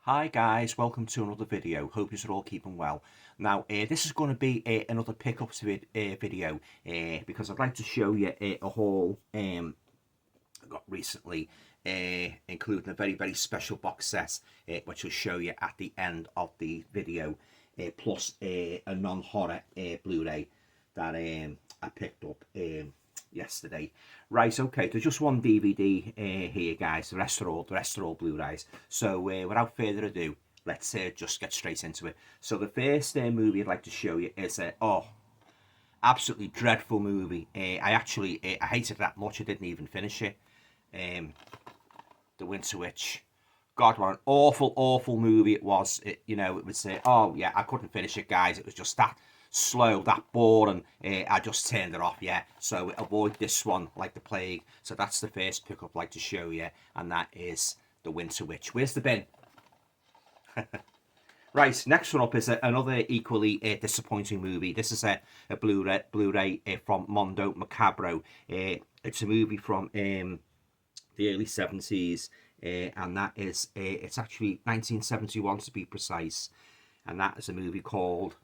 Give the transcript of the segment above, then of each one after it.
Hi guys, welcome to another video. Hope you're all keeping well. Now, this is going to be another pickups video because I'd like to show you a haul I got recently, including a very special box set, which I'll show you at the end of the video, plus a non-horror Blu-ray that I picked up yesterday. Right, okay, there's just one DVD here, guys. The rest are all Blu-rays. So without further ado, let's just get straight into it. So the first movie I'd like to show you is absolutely dreadful movie. I hated it that much I didn't even finish it. The Winter Witch. God, what an awful movie it was. It was oh yeah, I couldn't finish it, guys. It was just that slow, that boring. I just turned it off. Yeah, so avoid this one like the plague. So that's the first pickup I'd like to show you, and that is The Winter Witch. Where's the bin? Right, next one up is another equally disappointing movie. This is a Blu-ray from Mondo Macabro. It's a movie from the early 70s, and that is it's actually 1971 to be precise, and that is a movie called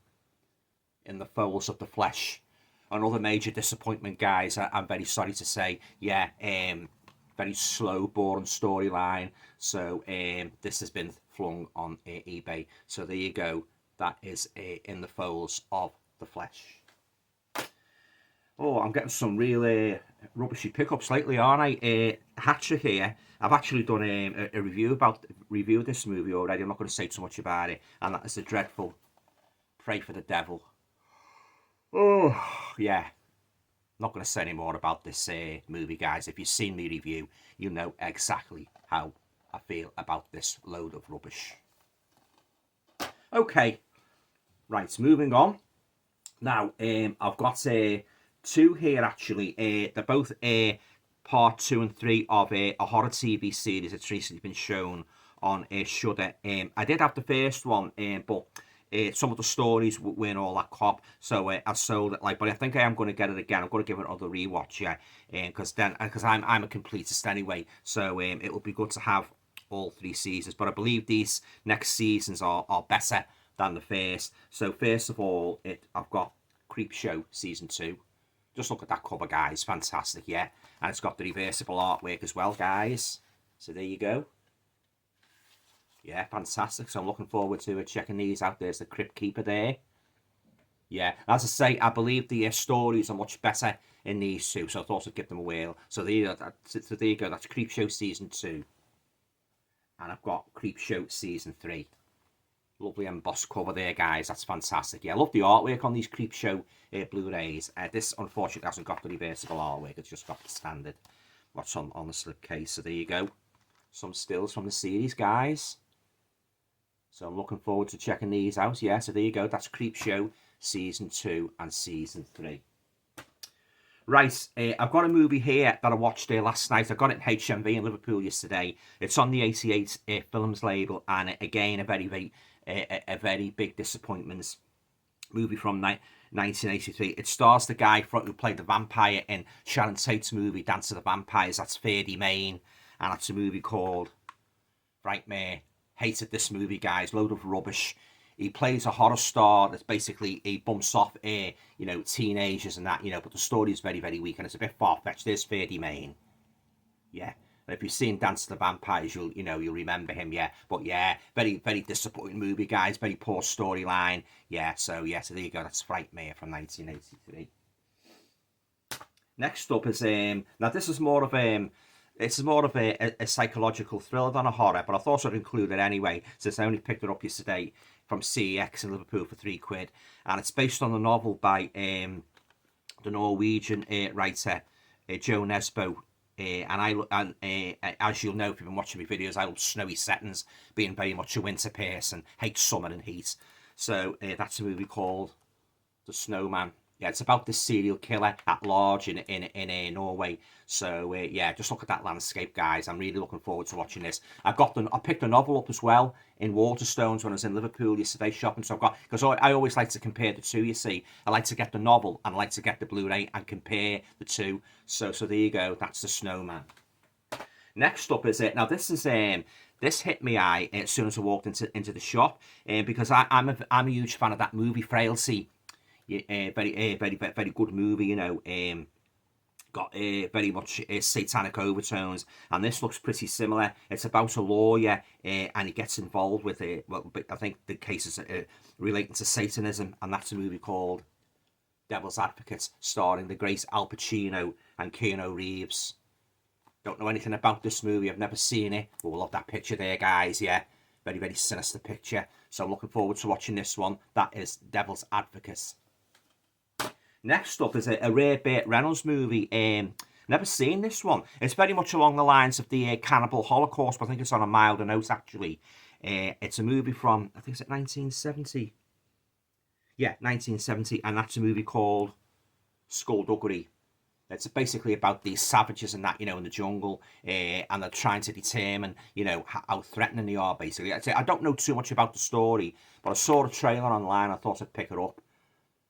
In the Folds of the Flesh. Another major disappointment, guys. I'm very sorry to say. Yeah, very slow, boring storyline. So this has been flung on eBay. So there you go. That is In the Folds of the Flesh. Oh, I'm getting some really rubbishy pickups lately, aren't I? Hatcher here. I've actually done a review of this movie already. I'm not going to say too much about it. And that is the dreadful Pray for the Devil. Oh, yeah. Not going to say any more about this movie, guys. If you've seen the review, you know exactly how I feel about this load of rubbish. Okay. Right, moving on. Now, I've got two here, actually. They're both part 2 and 3 of a horror TV series that's recently been shown on Shudder. I did have the first one, but some of the stories weren't all that cop, so I sold it. But I think I am going to get it again. I'm going to give it another rewatch, yeah, because I'm a completist anyway, so it will be good to have all 3 seasons. But I believe these next seasons are better than the first. So first of all, I've got Creepshow season 2. Just look at that cover, guys. Fantastic, yeah. And it's got the reversible artwork as well, guys. So there you go. Yeah, fantastic. So I'm looking forward to checking these out. There's the Crypt Keeper there. Yeah, as I say, I believe the stories are much better in these two, so I thought I'd give them a whirl. So there you go. That's Creepshow season 2. And I've got Creepshow season 3. Lovely embossed cover there, guys. That's fantastic. Yeah, I love the artwork on these Creepshow Blu-rays. This, unfortunately, hasn't got the reversible artwork. It's just got the standard what's on the slipcase. So there you go. Some stills from the series, guys. So I'm looking forward to checking these out. Yeah, so there you go. That's Creepshow season 2 and season 3. Right, I've got a movie here that I watched last night. I got it in HMV in Liverpool yesterday. It's on the 88 Films label, and again, a very big disappointment. Movie from 1983. It stars the guy who played the vampire in Sharon Tate's movie Dance of the Vampires. That's Ferdy Mayne, and it's a movie called Frightmare. Hated this movie, guys. Load of rubbish. He plays a horror star that's basically he bumps off teenagers and that, but the story is very weak and it's a bit far-fetched. There's Ferdy Mayne. Yeah. And if you've seen Dance to the Vampires, you'll remember him, yeah. But yeah, very disappointing movie, guys. Very poor storyline. Yeah, so there you go. That's Frightmare from 1983. Next up is now this is more of a psychological thriller than a horror, but I thought I'd include it anyway, since I only picked it up yesterday from CEX in Liverpool for £3, and it's based on the novel by the Norwegian writer Joe Nesbo. And as you'll know if you've been watching my videos, I love snowy settings, being very much a winter person, hate summer and heat. So that's a movie called The Snowman. Yeah, it's about this serial killer at large in Norway. So yeah, just look at that landscape, guys. I'm really looking forward to watching this. I picked a novel up as well in Waterstones when I was in Liverpool yesterday shopping. So because I always like to compare the two. You see, I like to get the novel and I like to get the Blu-ray and compare the two. So there you go. That's The Snowman. Next up is it. Now this is This hit me eye as soon as I walked into the shop, because I'm a huge fan of that movie Frailty. Yeah, very good movie, you know. Got very much satanic overtones, and this looks pretty similar. It's about a lawyer, and he gets involved with it. Well, I think the case is relating to Satanism, and that's a movie called Devil's Advocate, starring the great Al Pacino and Keanu Reeves. Don't know anything about this movie. I've never seen it. But we'll love that picture there, guys. Yeah, very sinister picture. So I'm looking forward to watching this one. That is Devil's Advocate. Next up is a rare Burt Reynolds movie. Never seen this one. It's very much along the lines of the Cannibal Holocaust, but I think it's on a milder note, actually. It's a movie from, I think it's 1970. Yeah, 1970, and that's a movie called Skullduggery. It's basically about these savages and that, you know, in the jungle, and they're trying to determine, you know, how threatening they are, basically. I don't know too much about the story, but I saw the trailer online. I thought I'd pick it up.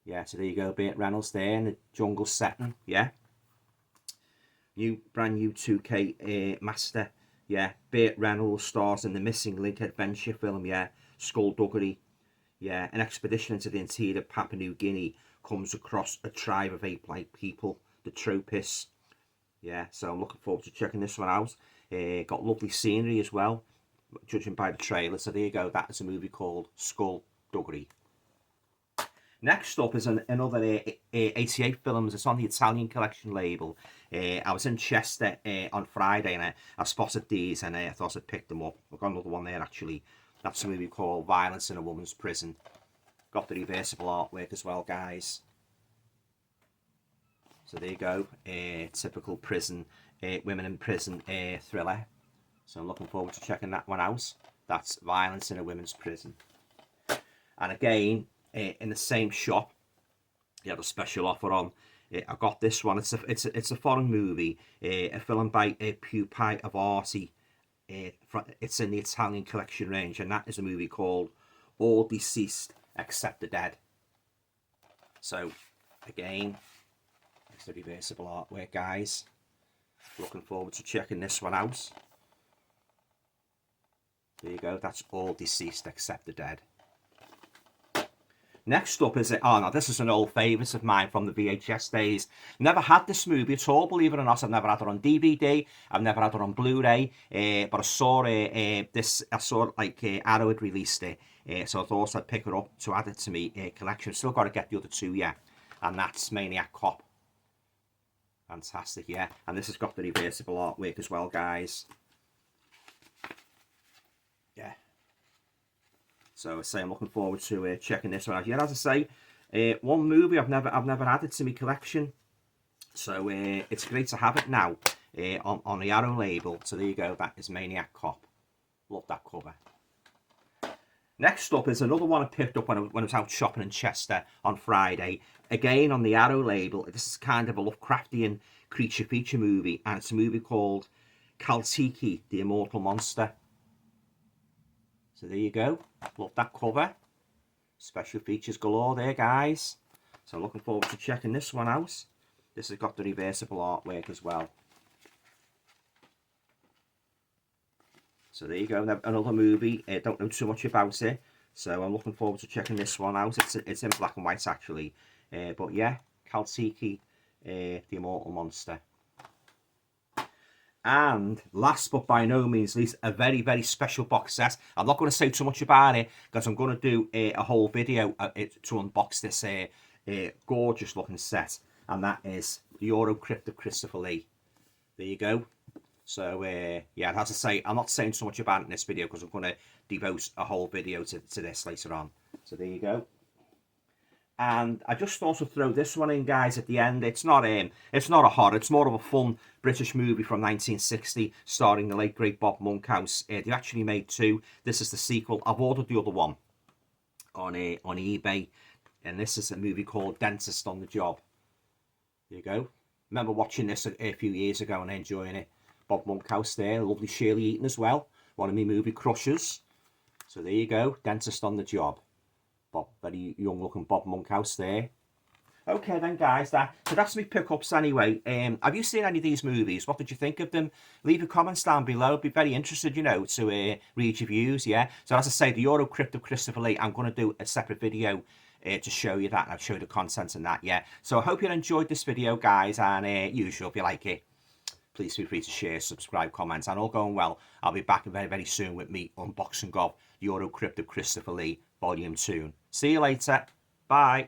Yeah, so there you go, Burt Reynolds there in the jungle setting, yeah. Brand new 2K master, yeah. Burt Reynolds stars in the Missing Link adventure film, yeah. Skullduggery, yeah. An expedition into the interior of Papua New Guinea comes across a tribe of ape-like people, the Tropis. Yeah, so I'm looking forward to checking this one out. Got lovely scenery as well, judging by the trailer. So there you go, that is a movie called Skullduggery. Next up is another 88 films. It's on the Italian Collection label. I was in Chester on Friday, and I spotted these, and I thought I'd pick them up. I've got another one there, actually. That's a movie called Violence in a Woman's Prison. Got the reversible artwork as well, guys. So there you go. Typical prison, women in prison thriller. So I'm looking forward to checking that one out. That's Violence in a Women's Prison. And again, in the same shop, they had a special offer on. I got this one. It's a foreign movie, a film by Pupai of Arti. It's in the Italian Collection range, and that is a movie called All Deceased Except the Dead. So again, it's the reversible artwork, guys. Looking forward to checking this one out. There you go. That's All Deceased Except the Dead. Next up is now this is an old favourite of mine from the VHS days. Never had this movie at all, believe it or not. I've never had it on DVD. I've never had it on Blu Ray. But I saw Arrow had released it, so I thought I'd pick it up to add it to my collection. Still got to get the other two, yeah. And that's Maniac Cop. Fantastic, yeah. And this has got the reversible artwork as well, guys. Yeah. So I say I'm looking forward to checking this one out. Yeah, as I say, one movie I've never added to my collection, so it's great to have it now on the Arrow label. So there you go. That is Maniac Cop. Love that cover. Next up is another one I picked up when I was out shopping in Chester on Friday. Again on the Arrow label. This is kind of a Lovecraftian creature feature movie, and it's a movie called Kaltiki, the Immortal Monster. So there you go. Love that cover. Special features galore there, guys. So I'm looking forward to checking this one out. This has got the reversible artwork as well. So there you go. Another movie. Don't know too much about it. So I'm looking forward to checking this one out. It's in black and white, actually. But yeah, Kaltiki, the Immortal Monster. And last but by no means least, a very special box set. I'm not going to say too much about it because I'm going to do a whole video to unbox this gorgeous looking set, and that is the Euro Crypt of Christopher Lee. There you go. So yeah, as I say, I'm not saying so much about it in this video because I'm going to devote a whole video to this later on. So there you go. And I just thought to throw this one in, guys, at the end. It's not a horror. It's more of a fun British movie from 1960, starring the late great Bob Monkhouse. They actually made two. This is the sequel. I've ordered the other one on eBay, and this is a movie called Dentist on the Job. There you go. Remember watching this a few years ago and enjoying it. Bob Monkhouse there, lovely Shirley Eaton as well. One of my movie crushes. So there you go, Dentist on the Job. Very young looking Bob Monkhouse there. Okay then, guys, so that's me pickups anyway. Have you seen any of these movies? What did you think of them? Leave your comments down below. I'd be very interested, to read your views, yeah? So as I say, the Euro Crypt of Christopher Lee, I'm going to do a separate video to show you that, and I'll show you the content and that, yeah? So I hope you enjoyed this video, guys, and usual, if you like it, please feel free to share, subscribe, comment, and all going well, I'll be back very, very soon with me unboxing of Euro Crypt of Christopher Lee, Volume 2. See you later. Bye.